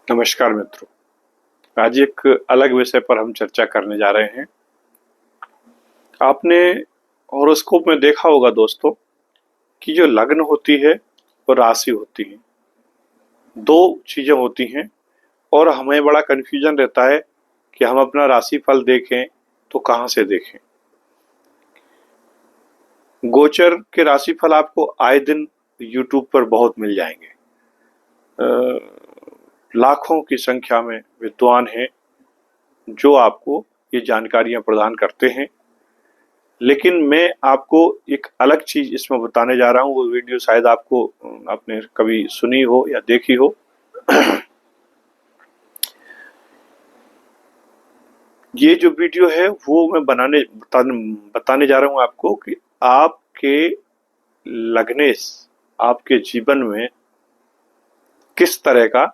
नमस्कार मित्रों। आज एक अलग विषय पर हम चर्चा करने जा रहे हैं। आपने हॉरोस्कोप में देखा होगा दोस्तों कि जो लग्न होती है और राशि होती है, दो चीजें होती हैं और हमें बड़ा कन्फ्यूजन रहता है कि हम अपना राशि फल देखें तो कहाँ से देखें। गोचर के राशि फल आपको आए दिन यूट्यूब पर बहुत मिल जाएंगे। लाखों की संख्या में विद्वान हैं जो आपको ये जानकारियां प्रदान करते हैं, लेकिन मैं आपको एक अलग चीज इसमें बताने जा रहा हूँ। वो वीडियो शायद आपको आपने कभी सुनी हो या देखी हो। ये जो वीडियो है वो मैं बताने जा रहा हूँ आपको कि आपके लग्नेश आपके जीवन में किस तरह का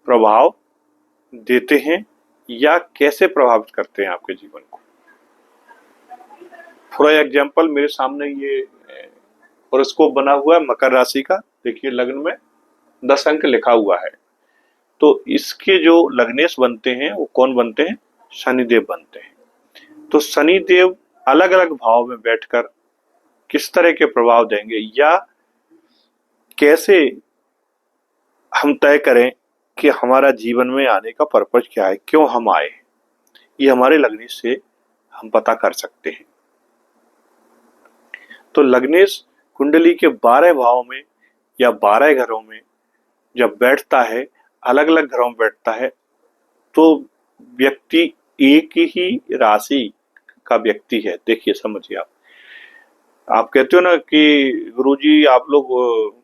प्रभाव देते हैं या कैसे प्रभावित करते हैं आपके जीवन को। फॉर एग्जाम्पल, मेरे सामने ये हॉरोस्कोप बना हुआ है मकर राशि का। देखिए, लग्न में 10 अंक लिखा हुआ है। तो इसके जो लग्नेश बनते हैं वो कौन बनते हैं? शनिदेव बनते हैं। तो शनिदेव अलग अलग भाव में बैठकर किस तरह के प्रभाव देंगे या कैसे हम तय करें कि हमारा जीवन में आने का पर्पज क्या है, क्यों हम आए, ये हमारे लग्नेश से हम पता कर सकते हैं। तो लग्नेश कुंडली के 12 भाव में या 12 घरों में जब बैठता है, अलग अलग घरों में बैठता है, तो व्यक्ति एक ही राशि का व्यक्ति है। देखिए, समझिए, आप कहते हो ना कि गुरुजी आप लोग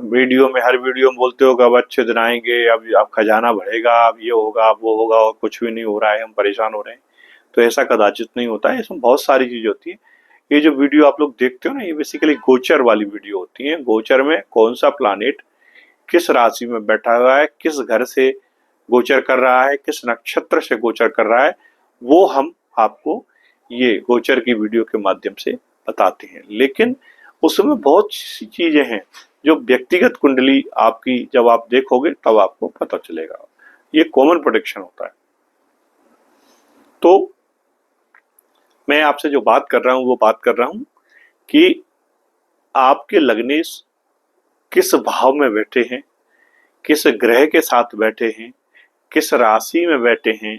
वीडियो में हर वीडियो में बोलते हो कि अब अच्छे दिन आएंगे, अब खजाना बढ़ेगा, अब ये होगा, अब वो होगा, और कुछ भी नहीं हो रहा है, हम परेशान हो रहे हैं। तो ऐसा कदाचित नहीं होता है। इसमें बहुत सारी चीजें होती है। ये जो वीडियो आप लोग देखते हो ना, ये बेसिकली गोचर वाली वीडियो होती है। गोचर में कौन सा प्लानेट किस राशि में बैठा हुआ है, किस घर से गोचर कर रहा है, किस नक्षत्र से गोचर कर रहा है, वो हम आपको ये गोचर की वीडियो के माध्यम से बताते हैं। लेकिन उसमें बहुत सी चीजें हैं जो व्यक्तिगत कुंडली आपकी जब आप देखोगे तब आपको पता चलेगा। ये कॉमन प्रेडिक्शन होता है। तो मैं आपसे जो बात कर रहा हूं वो बात कर रहा हूं कि आपके लग्नेश किस भाव में बैठे हैं, किस ग्रह के साथ बैठे हैं, किस राशि में बैठे हैं,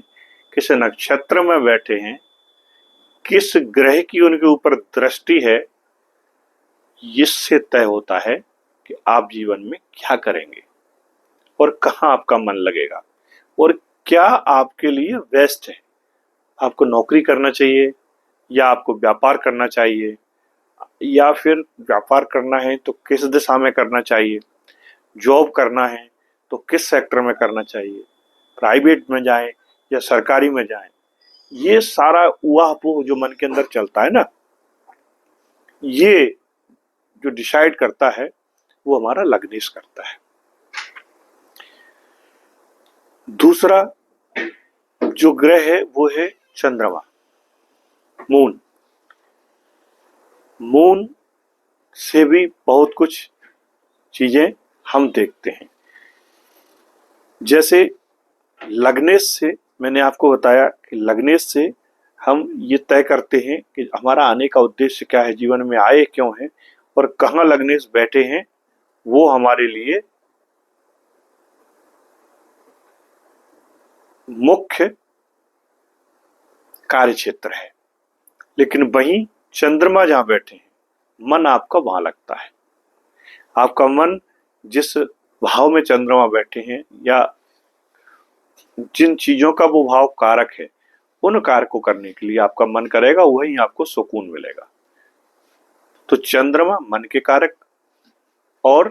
किस नक्षत्र में बैठे हैं, किस ग्रह की उनके ऊपर दृष्टि है, इससे तय होता है कि आप जीवन में क्या करेंगे और कहाँ आपका मन लगेगा और क्या आपके लिए बेस्ट है। आपको नौकरी करना चाहिए या आपको व्यापार करना चाहिए, या फिर व्यापार करना है तो किस दिशा में करना चाहिए, जॉब करना है तो किस सेक्टर में करना चाहिए, प्राइवेट में जाए या सरकारी में जाए। ये सारा उहापोह जो मन के अंदर चलता है ना, ये जो डिसाइड करता है वो हमारा लग्नेश करता है। दूसरा जो ग्रह है वो है चंद्रमा, मून। मून से भी बहुत कुछ चीजें हम देखते हैं। जैसे लग्नेश से मैंने आपको बताया कि लग्नेश से हम ये तय करते हैं कि हमारा आने का उद्देश्य क्या है, जीवन में आए क्यों हैं, और कहाँ लग्नेश बैठे हैं वो हमारे लिए मुख्य कार्य क्षेत्र है। लेकिन वहीं चंद्रमा जहां बैठे हैं, मन आपका वहां लगता है। आपका मन जिस भाव में चंद्रमा बैठे हैं या जिन चीजों का वो भाव कारक है, उन कार्य को करने के लिए आपका मन करेगा, वहीं आपको सुकून मिलेगा। तो चंद्रमा मन के कारक और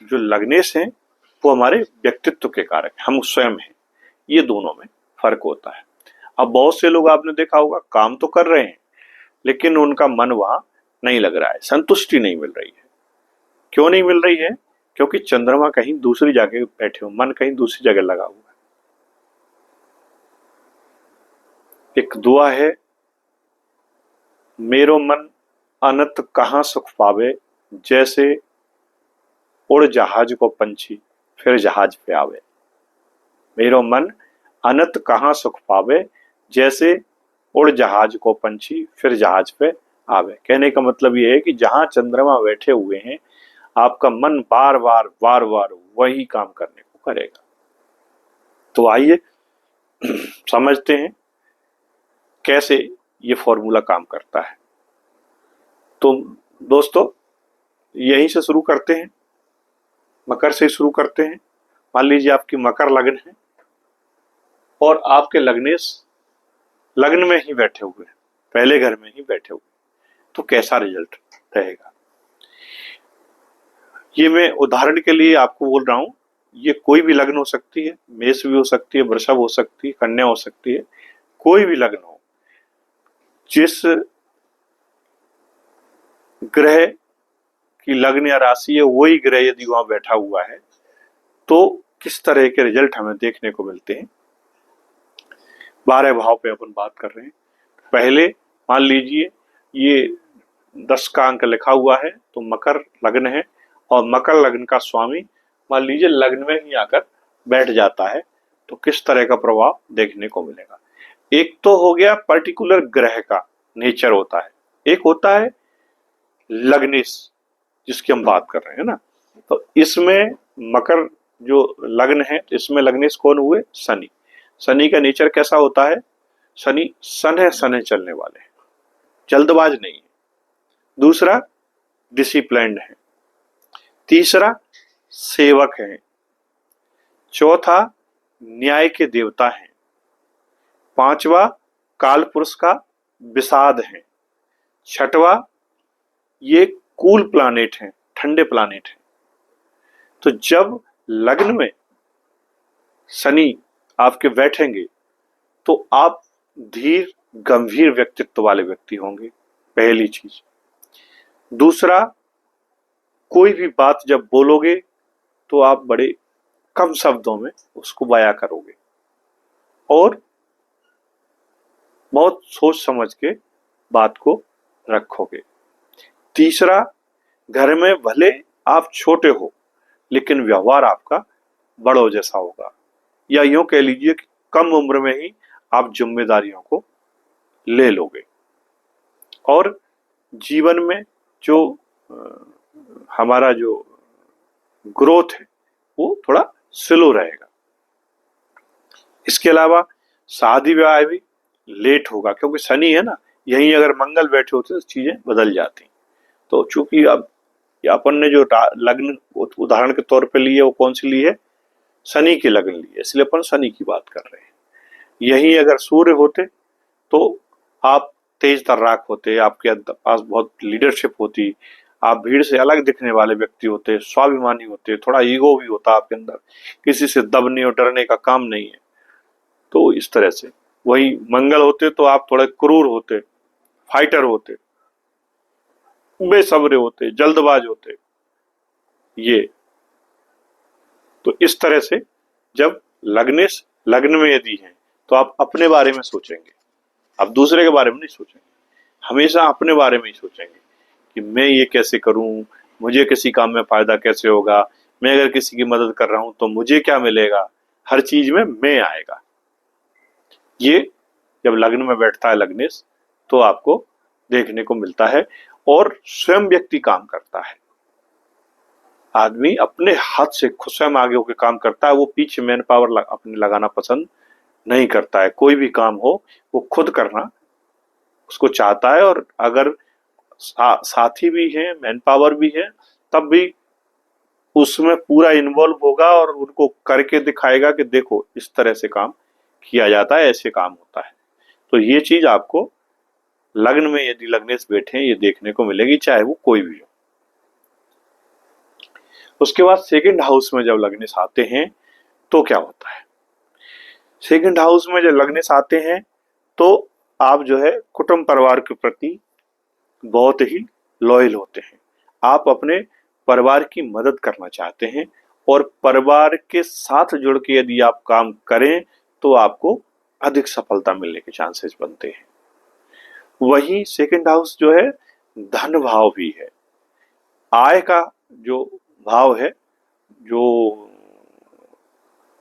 जो लग्नेश हैं वो हमारे व्यक्तित्व के कारक, हम स्वयं हैं। ये दोनों में फर्क होता है। अब बहुत से लोग आपने देखा होगा काम तो कर रहे हैं लेकिन उनका मन वहां नहीं लग रहा है, संतुष्टि नहीं मिल रही है। क्यों नहीं मिल रही है? क्योंकि चंद्रमा कहीं दूसरी जगह बैठे हो, मन कहीं दूसरी जगह लगा हुआ है। एक दुआ है, मेरो मन अनत कहाँ सुख पावे, जैसे उड़ जहाज को पंछी फिर जहाज पे आवे। मेरो मन अनत कहाँ सुख पावे, जैसे उड़ जहाज को पंछी फिर जहाज पे आवे। कहने का मतलब ये है कि जहां चंद्रमा बैठे हुए हैं, आपका मन बार बार वही काम करने को करेगा। तो आइए समझते हैं कैसे ये फॉर्मूला काम करता है। तो दोस्तों, यहीं से शुरू करते हैं, मकर से शुरू करते हैं। मान लीजिए आपकी मकर लग्न है और आपके लग्नेश लग्न में ही बैठे हुए हैं, पहले घर में ही बैठे हुए, तो कैसा रिजल्ट रहेगा। ये मैं उदाहरण के लिए आपको बोल रहा हूं, ये कोई भी लग्न हो सकती है, मेष भी हो सकती है, वृषभ हो सकती है, कन्या हो सकती है, कोई भी लग्न हो, जिस ग्रह की लग्न या राशि है वही ग्रह यदि वहां बैठा हुआ है तो किस तरह के रिजल्ट हमें देखने को मिलते हैं। 12 भाव पे अपन बात कर रहे हैं। पहले मान लीजिए ये 10 का अंक लिखा हुआ है, तो मकर लग्न है और मकर लग्न का स्वामी मान लीजिए लग्न में ही आकर बैठ जाता है, तो किस तरह का प्रभाव देखने को मिलेगा। एक तो हो गया पर्टिकुलर ग्रह का नेचर होता है, एक होता है लग्नेश जिसकी हम बात कर रहे हैं ना। तो इसमें मकर जो लग्न है, इसमें लग्नेश कौन हुए? शनि। शनि का नेचर कैसा होता है? शनि सने चलने वाले हैं, जल्दबाज नहीं है। दूसरा डिसिप्लिन्ड है। तीसरा सेवक है। चौथा न्याय के देवता हैं। पांचवा काल पुरुष का विषाद है। छठवा ये कूल प्लानेट हैं, ठंडे प्लानेट हैं। तो जब लग्न में शनि आपके बैठेंगे तो आप धीर गंभीर व्यक्तित्व वाले व्यक्ति होंगे, पहली चीज। दूसरा, कोई भी बात जब बोलोगे तो आप बड़े कम शब्दों में उसको बयां करोगे और बहुत सोच समझ के बात को रखोगे। तीसरा, घर में भले आप छोटे हो लेकिन व्यवहार आपका बड़ों जैसा होगा, या यूं कह लीजिए कि कम उम्र में ही आप जिम्मेदारियों को ले लोगे और जीवन में जो हमारा जो ग्रोथ है वो थोड़ा स्लो रहेगा। इसके अलावा शादी विवाह भी लेट होगा, क्योंकि शनि है ना, यहीं अगर मंगल बैठे होते तो चीजें बदल जाती। तो चूंकि अब अपन ने जो लग्न उदाहरण के तौर पे ली है वो कौन सी ली है? शनि की लग्न ली है, इसलिए अपन शनि की बात कर रहे हैं। यही अगर सूर्य होते तो आप तेज तर्राक होते, आपके पास बहुत लीडरशिप होती, आप भीड़ से अलग दिखने वाले व्यक्ति होते, स्वाभिमानी होते, थोड़ा ईगो भी होता आपके अंदर, किसी से दबने और डरने का काम नहीं है। तो इस तरह से वही मंगल होते तो आप थोड़े क्रूर होते, फाइटर होते, बेसब्रे होते, जल्दबाज होते। ये तो इस तरह से जब लग्नेश लग्न में यदि है तो आप अपने बारे में सोचेंगे, आप दूसरे के बारे में नहीं सोचेंगे, हमेशा अपने बारे में ही सोचेंगे कि मैं ये कैसे करूं, मुझे किसी काम में फायदा कैसे होगा, मैं अगर किसी की मदद कर रहा हूं तो मुझे क्या मिलेगा, हर चीज में मैं आएगा। ये जब लग्न में बैठता है लग्नेश तो आपको देखने को मिलता है। और स्वयं व्यक्ति काम करता है, आदमी अपने हाथ से खुद स्वयं आगे होकर काम करता है, वो पीछे मैन पावर अपने लगाना पसंद नहीं करता है। कोई भी काम हो वो खुद करना उसको चाहता है, और अगर साथी भी है, मैन पावर भी है, तब भी उसमें पूरा इन्वॉल्व होगा और उनको करके दिखाएगा कि देखो इस तरह से काम किया जाता है, ऐसे काम होता है। तो ये चीज आपको लग्न में यदि लग्नेश बैठे ये देखने को मिलेगी, चाहे वो कोई भी हो। उसके बाद सेकंड हाउस में जब लग्नेश आते हैं तो क्या होता है? सेकंड हाउस में जब लग्नेश आते हैं तो आप जो है कुटुंब परिवार के प्रति बहुत ही लॉयल होते हैं, आप अपने परिवार की मदद करना चाहते हैं और परिवार के साथ जुड़ के यदि आप काम करें तो आपको अधिक सफलता मिलने के चांसेस बनते हैं। वही सेकंड हाउस जो है धन भाव भी है, आय का जो भाव है, जो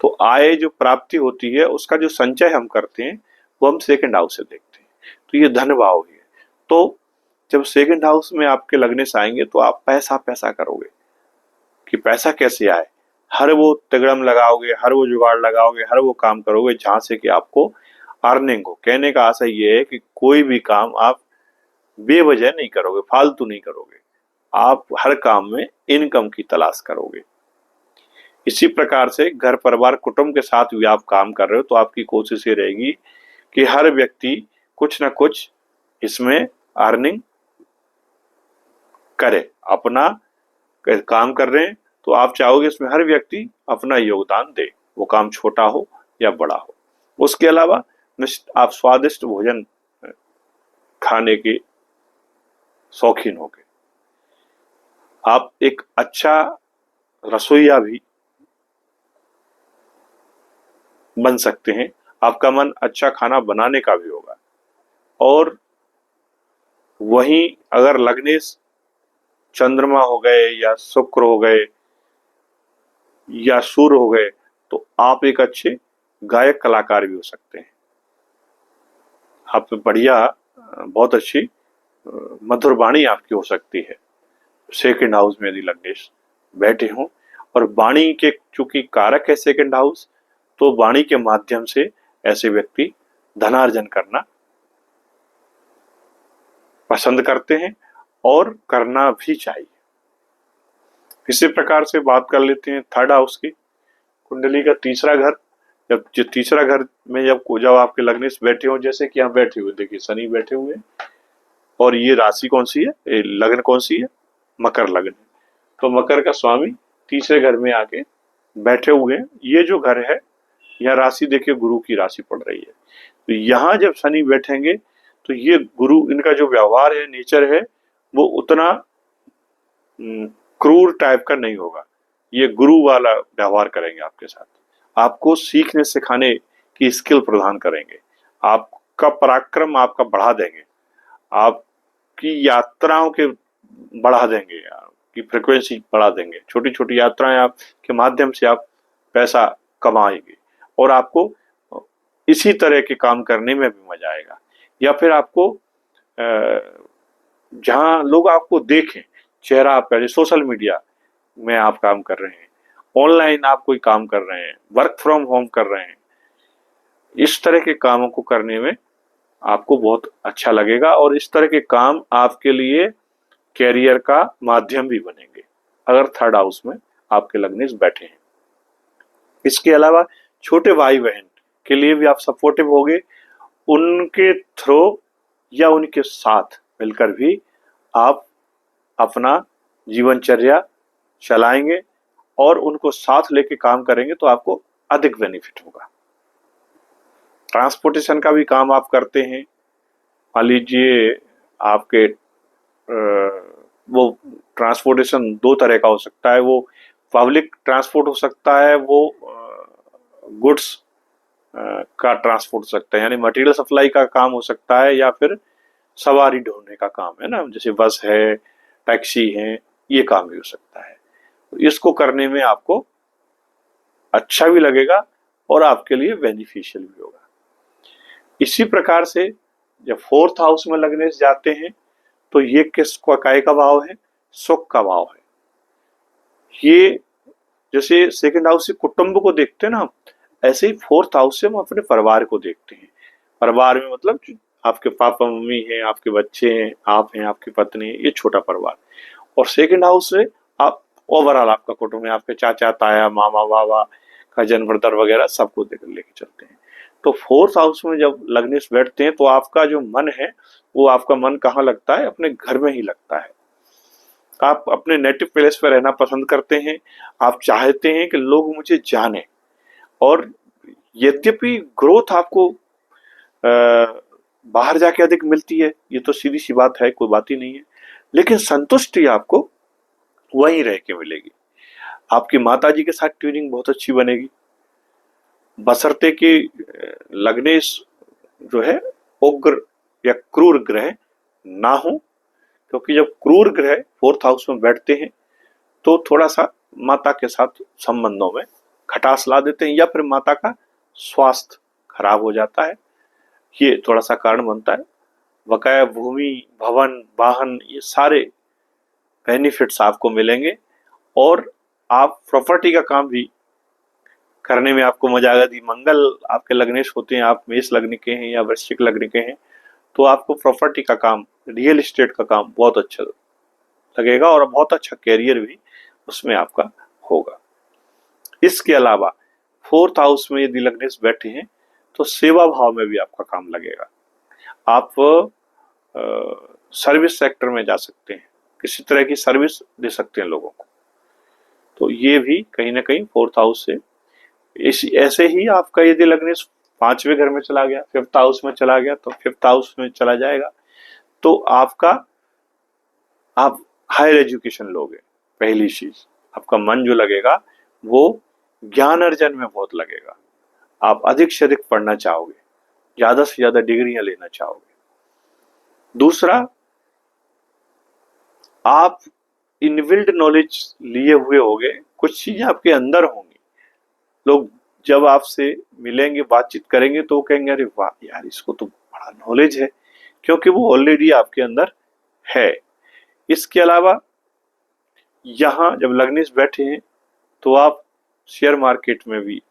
तो आय जो प्राप्ति होती है उसका जो संचय हम करते हैं वो हम सेकंड हाउस से देखते हैं। तो ये धन भाव है। तो जब सेकंड हाउस में आपके लगने से आएंगे तो आप पैसा पैसा करोगे कि पैसा कैसे आए, हर वो तिगड़म लगाओगे, हर वो जुगाड़ लगाओगे, हर वो काम करोगे जहां से कि आपको अर्निंग हो। कहने का आशय ये है कि कोई भी काम आप बेवजह नहीं करोगे, फालतू नहीं करोगे, आप हर काम में इनकम की तलाश करोगे। इसी प्रकार से घर परिवार कुटुंब के साथ भी आप काम कर रहे हो तो आपकी कोशिश ये रहेगी कि हर व्यक्ति कुछ ना कुछ इसमें अर्निंग करे। अपना काम कर रहे हैं तो आप चाहोगे इसमें हर व्यक्ति अपना योगदान दे, वो काम छोटा हो या बड़ा हो। उसके अलावा आप स्वादिष्ट भोजन खाने के शौकीन होगे, आप एक अच्छा रसोइया भी बन सकते हैं, आपका मन अच्छा खाना बनाने का भी होगा। और वहीं अगर लग्नेश चंद्रमा हो गए या शुक्र हो गए या सूर्य हो गए तो आप एक अच्छे गायक कलाकार भी हो सकते हैं। आप बढ़िया, बहुत अच्छी मधुर वाणी आपकी हो सकती है सेकंड हाउस में यदि लग्नेश बैठे हों। और वाणी के चूंकि कारक है सेकंड हाउस, तो वाणी के माध्यम से ऐसे व्यक्ति धनार्जन करना पसंद करते हैं और करना भी चाहिए। इसी प्रकार से बात कर लेते हैं थर्ड हाउस की, कुंडली का तीसरा घर। जब जो तीसरा घर में जब आपके लग्नेश बैठे हो, जैसे कि यहाँ बैठे हुए, देखिए शनि बैठे हुए हैं और ये राशि कौन सी है, लग्न कौन सी है, मकर लग्न। तो मकर का स्वामी तीसरे घर में आके बैठे हुए हैं। ये जो घर है, यह राशि देखिए गुरु की राशि पड़ रही है। तो यहाँ जब शनि बैठेंगे तो ये गुरु, इनका जो व्यवहार है, नेचर है, वो उतना क्रूर टाइप का नहीं होगा। ये गुरु वाला व्यवहार करेंगे आपके साथ, आपको सीखने सिखाने की स्किल प्रदान करेंगे, आपका पराक्रम आपका बढ़ा देंगे, आपकी यात्राओं के बढ़ा देंगे, आपकी फ्रिक्वेंसी बढ़ा देंगे। छोटी छोटी यात्राएं आप के माध्यम से आप पैसा कमाएंगे और आपको इसी तरह के काम करने में भी मजा आएगा। या फिर आपको जहां लोग आपको देखें, चेहरा आपका, जैसे सोशल मीडिया में आप काम कर रहे हैं, ऑनलाइन आप कोई काम कर रहे हैं, वर्क फ्रॉम होम कर रहे हैं, इस तरह के कामों को करने में आपको बहुत अच्छा लगेगा और इस तरह के काम आपके लिए कैरियर का माध्यम भी बनेंगे अगर थर्ड हाउस में आपके लग्नेश बैठे हैं। इसके अलावा छोटे भाई बहन के लिए भी आप सपोर्टिव होंगे, उनके थ्रू या उनके साथ मिलकर भी आप अपना जीवनचर्या चलाएंगे और उनको साथ लेके काम करेंगे तो आपको अधिक बेनिफिट होगा। ट्रांसपोर्टेशन का भी काम आप करते हैं, मान लीजिए आपके वो ट्रांसपोर्टेशन दो तरह का हो सकता है, वो पब्लिक ट्रांसपोर्ट हो सकता है, वो गुड्स का ट्रांसपोर्ट हो सकता है, यानी मटेरियल सप्लाई का काम हो सकता है, या फिर सवारी ढोने का काम है ना, जैसे बस है, टैक्सी है, ये काम भी हो सकता है। इसको करने में आपको अच्छा भी लगेगा और आपके लिए बेनिफिशियल भी होगा। इसी प्रकार से जब फोर्थ हाउस में लग्नेश जाते हैं तो ये किसका, काय का भाव है, सुख का भाव है। ये जैसे सेकंड हाउस से कुटुंब को देखते हैं ना, ऐसे ही फोर्थ हाउस से हम अपने परिवार को देखते हैं। परिवार में मतलब आपके पापा मम्मी हैं, आपके बच्चे हैं, आप हैं, आपकी पत्नी है, ये छोटा परिवार। और सेकंड हाउस से आप ओवरऑल आपका कुटुंब है, आपके चाचा ताया मामा बाबा कजन ब्रदर वगैरह सबको लेके चलते हैं। तो फोर्थ हाउस में जब लग्नेश बैठते हैं तो आपका जो मन है वो, आपका मन कहाँ लगता है, अपने घर में ही लगता है। आप अपने नेटिव प्लेस पर रहना पसंद करते हैं, आप चाहते हैं कि लोग मुझे जाने। और यद्यपि ग्रोथ आपको बाहर जाके अधिक मिलती है, ये तो सीधी सी बात है, कोई बात ही नहीं है, लेकिन संतुष्टि आपको वहीं रह के मिलेगी। आपकी माताजी के साथ ट्यूनिंग बहुत अच्छी बनेगी, बशर्ते कि लग्नेश जो है उग्र या क्रूर ग्रह ना हो, क्योंकि जब क्रूर ग्रह फोर्थ हाउस में बैठते हैं तो थोड़ा सा माता के साथ संबंधों में खटास खटास ला देते हैं, या फिर माता का स्वास्थ्य खराब हो जाता है, ये थोड़ा सा कारण बनता है। बकाया भूमि, भवन, वाहन, ये सारे बेनिफिट्स आपको मिलेंगे और आप प्रॉपर्टी का काम भी करने में आपको मजा आएगा। यदि मंगल आपके लग्नेश होते हैं, आप मेष लग्न के हैं या वृश्चिक लग्न के हैं, तो आपको प्रॉपर्टी का काम, रियल एस्टेट का काम बहुत अच्छा लगेगा और बहुत अच्छा कैरियर भी उसमें आपका होगा। इसके अलावा 4th हाउस में यदि लग्नेश बैठे हैं तो सेवा भाव में भी आपका काम लगेगा। आप सर्विस सेक्टर में जा सकते हैं, किसी तरह की सर्विस दे सकते हैं लोगों को, तो ये भी कहीं ना कहीं 4th हाउस से। ऐसे ही आपका यदि लग्नेश 5वें घर में चला गया, 5th हाउस में चला गया, तो 5th हाउस में चला जाएगा तो आप हायर एजुकेशन लोगे। पहली चीज, आपका मन जो लगेगा वो ज्ञान अर्जन में बहुत लगेगा, आप अधिक से अधिक पढ़ना चाहोगे, ज्यादा से ज्यादा डिग्रियां लेना चाहोगे। दूसरा, आप इनबिल्ड नॉलेज लिए हुए होगे, कुछ चीजें आपके अंदर होंगी, लोग जब आपसे मिलेंगे, बातचीत करेंगे तो कहेंगे अरे वाह यार, इसको तो बड़ा नॉलेज है, क्योंकि वो ऑलरेडी आपके अंदर है। इसके अलावा यहां जब लग्नेश बैठे हैं तो आप शेयर मार्केट में भी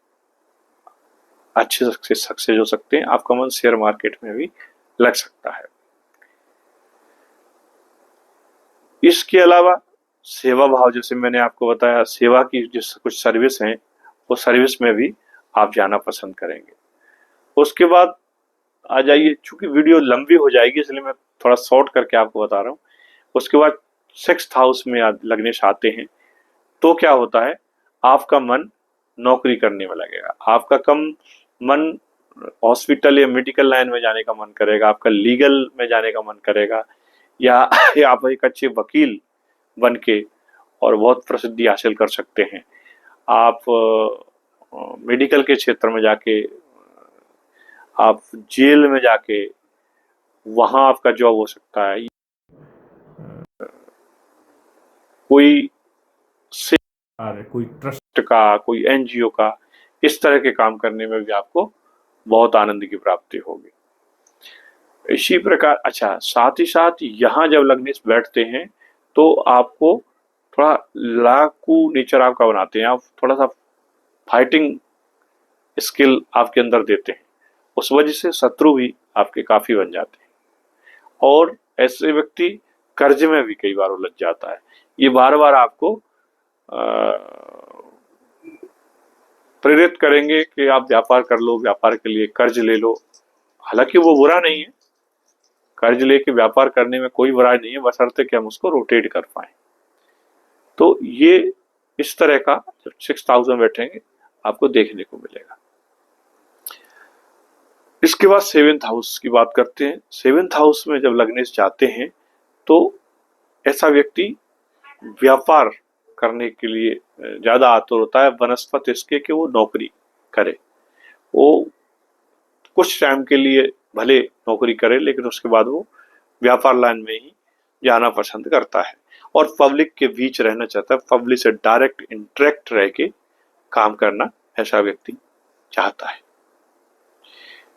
अच्छे सक्सेस हो सकते हैं, आपका मन शेयर मार्केट में भी लग सकता है। इसके अलावा सेवा भाव, जैसे मैंने आपको बताया, सेवा की जो कुछ सर्विस हैं वो सर्विस में भी आप जाना पसंद करेंगे। उसके बाद आ जाइए, चूंकि वीडियो लंबी हो जाएगी इसलिए मैं थोड़ा शॉर्ट करके आपको बता रहा हूँ। उसके बाद 6th हाउस में लग्नेश आते हैं तो क्या होता है, आपका मन नौकरी करने में लगेगा, आपका कम मन हॉस्पिटल या मेडिकल लाइन में जाने का मन करेगा, आपका लीगल में जाने का मन करेगा, या आप एक अच्छे वकील बन के और बहुत प्रसिद्धि हासिल कर सकते हैं। आप मेडिकल के क्षेत्र में जाके, आप जेल में जाके वहां आपका जॉब हो सकता है, कोई कोई ट्रस्ट का, कोई एनजीओ का, इस तरह के काम करने में भी आपको बहुत आनंद की प्राप्ति होगी। इसी प्रकार, अच्छा, साथ ही साथ यहाँ जब लग्नेश बैठते हैं तो आपको थोड़ा लड़ाकू नेचर आपका बनाते हैं, आप थोड़ा सा फाइटिंग स्किल आपके अंदर देते हैं, उस वजह से शत्रु भी आपके काफी बन जाते हैं और ऐसे व्यक्ति कर्ज में भी कई बार उलझ जाता है। ये बार बार आपको प्रेरित करेंगे कि आप व्यापार कर लो, व्यापार के लिए कर्ज ले लो। हालांकि वो बुरा नहीं है, कर्ज लेके व्यापार करने में कोई बुराई नहीं है, बशर्ते कि हम उसको रोटेट कर पाए। तो ये इस तरह का जब 6th हाउस में बैठेंगे आपको देखने को मिलेगा। इसके बाद 7th हाउस की बात करते हैं। 7th हाउस में जब लग्नेश जाते हैं तो ऐसा व्यक्ति व्यापार करने के लिए ज्यादा आतुर होता है बनस्पत इसके कि वो नौकरी करे। वो कुछ टाइम के लिए भले नौकरी करे, लेकिन उसके बाद वो व्यापार लाइन में ही जाना पसंद करता है और पब्लिक के बीच रहना चाहता है, पब्लिक से डायरेक्ट इंटरेक्ट रह के काम करना ऐसा व्यक्ति चाहता है।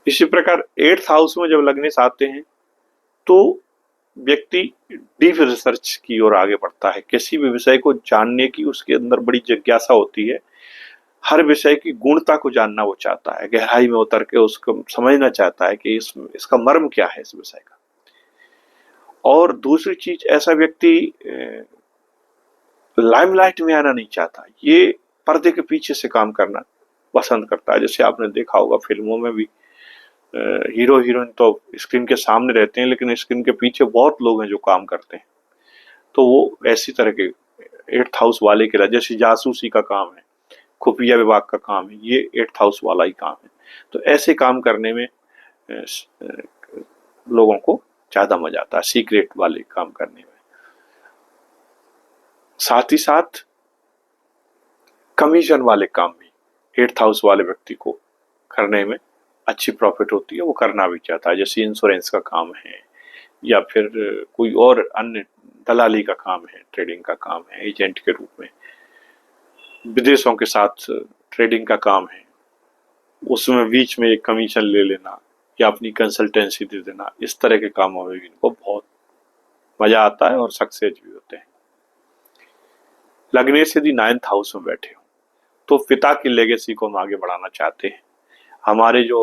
इसी प्रकार 8th हाउस में जब लग्नेश आते हैं तो व्यक्ति डीप रिसर्च की ओर आगे बढ़ता है, किसी भी विषय को जानने की उसके अंदर बड़ी जिज्ञासा होती है, हर विषय की गुणता को जानना वो चाहता है, गहराई में उतर के उसको समझना चाहता है कि इसका मर्म क्या है इस विषय का। और दूसरी चीज, ऐसा व्यक्ति लाइमलाइट में आना नहीं चाहता, ये पर्दे के पीछे से काम करना पसंद करता है। जैसे आपने देखा होगा फिल्मों में भी हीरो हीरोइन तो स्क्रीन के सामने रहते हैं, लेकिन स्क्रीन के पीछे बहुत लोग हैं जो काम करते हैं। तो वो ऐसी तरह के 8th हाउस वाले के लिए, जैसे जासूसी का काम है, खुफिया विभाग का काम है, ये 8th हाउस वाला ही काम है। तो ऐसे काम करने में लोगों को ज्यादा मजा आता है, सीक्रेट वाले काम करने में। साथ ही साथ कमीशन वाले काम भी 8th हाउस वाले व्यक्ति को करने में अच्छी प्रॉफिट होती है, वो करना भी चाहता है। जैसे इंश्योरेंस का काम है या फिर कोई और अन्य दलाली का काम है, ट्रेडिंग का काम है, एजेंट के रूप में विदेशों के साथ ट्रेडिंग का काम है, उसमें बीच में एक कमीशन ले लेना या अपनी कंसल्टेंसी दे देना, इस तरह के कामों में भी इनको बहुत मजा आता है और सक्सेस भी होते हैं। लग्नेश यदि 9th हाउस में बैठे हो तो पिता की लेगेसी को हम आगे बढ़ाना चाहते हैं। हमारे जो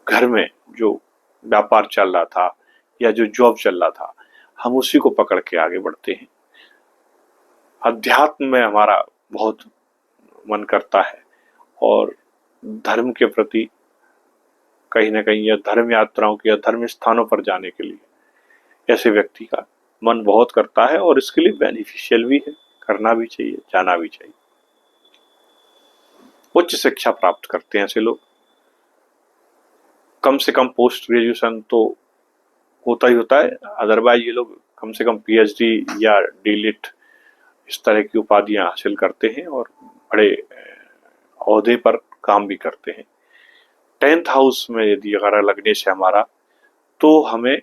घर में जो व्यापार चल रहा था या जो जॉब चल रहा था, हम उसी को पकड़ के आगे बढ़ते हैं। अध्यात्म में हमारा बहुत मन करता है और धर्म के प्रति कहीं ना कहीं या धर्म यात्राओं के या धर्म स्थानों पर जाने के लिए ऐसे व्यक्ति का मन बहुत करता है और इसके लिए बेनिफिशियल भी है, करना भी चाहिए, जाना भी चाहिए। उच्च शिक्षा प्राप्त करते हैं ऐसे लोग, कम से कम पोस्ट ग्रेजुएशन तो होता ही होता है, अदरवाइज ये लोग कम से कम पीएचडी या डीलिट इस तरह की उपाधियां हासिल करते हैं और बड़े ओहदे पर काम भी करते हैं। 10th हाउस में यदि अगर लग्नेश है हमारा, तो हमें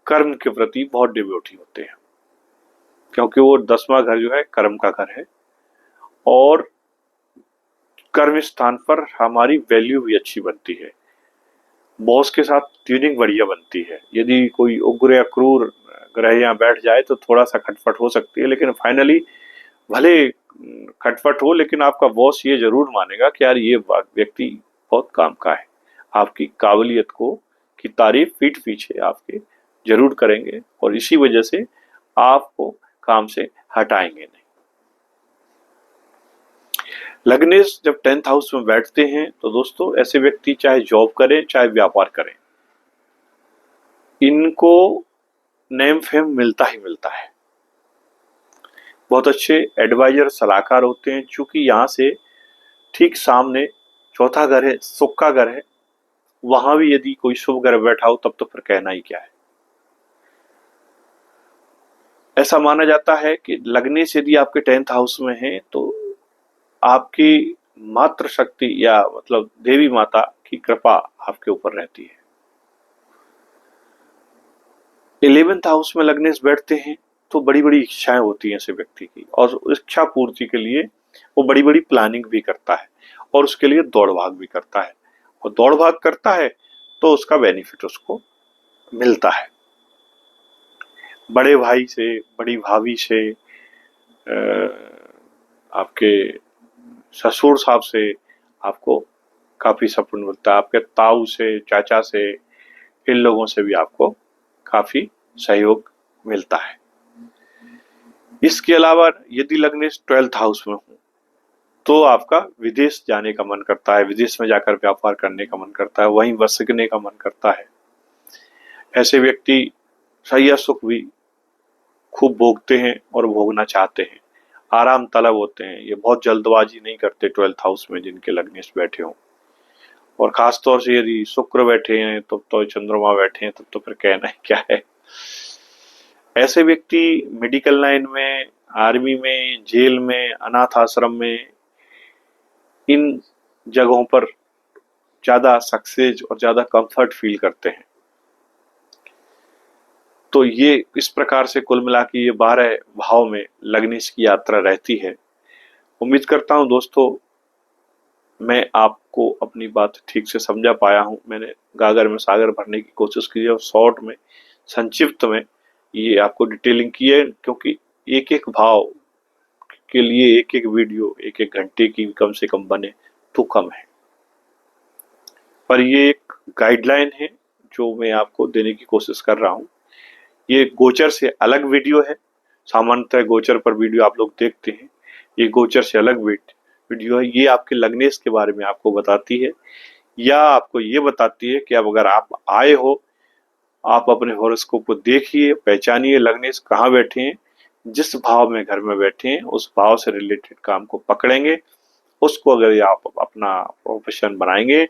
कर्म के प्रति बहुत डिवोटी होते हैं, क्योंकि वो 10वां घर जो है कर्म का घर है और कर्म स्थान पर हमारी वैल्यू भी अच्छी बनती है, बॉस के साथ ट्यूनिंग बढ़िया बनती है। यदि कोई उग्र या क्रूर ग्रह यहाँ बैठ जाए तो थोड़ा सा खटपट हो सकती है, लेकिन फाइनली भले खटपट हो लेकिन आपका बॉस ये जरूर मानेगा कि यार ये व्यक्ति बहुत काम का है, आपकी काबिलियत को की तारीफ पीठ पीछे आपके जरूर करेंगे और इसी वजह से आपको काम से हटाएंगे नहीं। लग्नेश जब 10th हाउस में बैठते हैं तो दोस्तों ऐसे व्यक्ति चाहे जॉब करें चाहे व्यापार करें, इनको नेम फेम मिलता ही मिलता है। बहुत अच्छे एडवाइजर सलाहकार होते हैं, चूंकि यहाँ से ठीक सामने चौथा घर है, सुख का घर है, वहां भी यदि कोई शुभ ग्रह बैठा हो तब तो फिर कहना ही क्या है। ऐसा माना जाता है कि लग्नेश यदि आपके 10th हाउस में है तो आपकी मातृ शक्ति या मतलब देवी माता की कृपा आपके ऊपर रहती है। 11th हाउस में लग्नेश बैठते हैं तो बड़ी बड़ी इच्छाएं होती हैं ऐसे व्यक्ति की, और इच्छा पूर्ति के लिए वो बड़ी बड़ी प्लानिंग भी करता है और उसके लिए दौड़ भाग भी करता है, और दौड़ भाग करता है तो उसका बेनिफिट उसको मिलता है। बड़े भाई से, बड़ी भाभी से, आपके ससुर साहब से आपको काफी सपोर्ट मिलता है, आपके ताऊ से, चाचा से, इन लोगों से भी आपको काफी सहयोग मिलता है। इसके अलावा यदि लग्नेश 12th हाउस में हो तो आपका विदेश जाने का मन करता है, विदेश में जाकर व्यापार करने का मन करता है, वहीं बसने का मन करता है। ऐसे व्यक्ति सही सुख भी खूब भोगते हैं और भोगना चाहते हैं, आराम तलब होते हैं, ये बहुत जल्दबाजी नहीं करते 12th हाउस में जिनके लग्नेश बैठे हों। और खास तौर से यदि शुक्र बैठे हैं तो चंद्रमा बैठे हैं तब तो फिर कहना है क्या है। ऐसे व्यक्ति मेडिकल लाइन में, आर्मी में, जेल में, अनाथ आश्रम में, इन जगहों पर ज्यादा सक्सेस और ज्यादा कंफर्ट फील करते हैं। तो ये इस प्रकार से कुल मिला के ये 12 भाव में लग्नेश की यात्रा रहती है। उम्मीद करता हूं दोस्तों मैं आपको अपनी बात ठीक से समझा पाया हूं। मैंने गागर में सागर भरने की कोशिश की है और शॉर्ट में, संक्षिप्त में ये आपको डिटेलिंग की है, क्योंकि एक एक भाव के लिए एक एक वीडियो एक एक घंटे की कम से कम बने तो कम है, पर ये एक गाइडलाइन है जो मैं आपको देने की कोशिश कर रहा हूं। ये गोचर से अलग वीडियो है, सामान्यतः गोचर पर वीडियो आप लोग देखते हैं, ये गोचर से अलग वीडियो है। ये आपके लग्नेश के बारे में आपको बताती है, या आपको ये बताती है कि अब अगर आप आए हो, आप अपने हॉरोस्कोप को देखिए, पहचानिए लग्नेश कहाँ बैठे हैं, जिस भाव में घर में बैठे हैं उस भाव से रिलेटेड काम को पकड़ेंगे, उसको अगर आप अपना प्रोफेशन बनाएंगे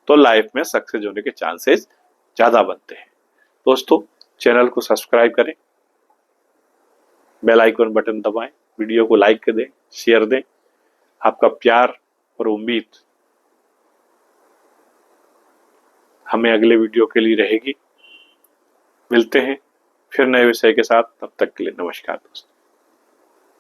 तो लाइफ में सक्सेस होने के चांसेस ज्यादा बनते हैं। दोस्तों चैनल को सब्सक्राइब करें, बेल आइकन बटन दबाएं, वीडियो को लाइक कर दें, शेयर दें। आपका प्यार और उम्मीद हमें अगले वीडियो के लिए रहेगी। मिलते हैं फिर नए विषय के साथ, तब तक के लिए नमस्कार दोस्तों।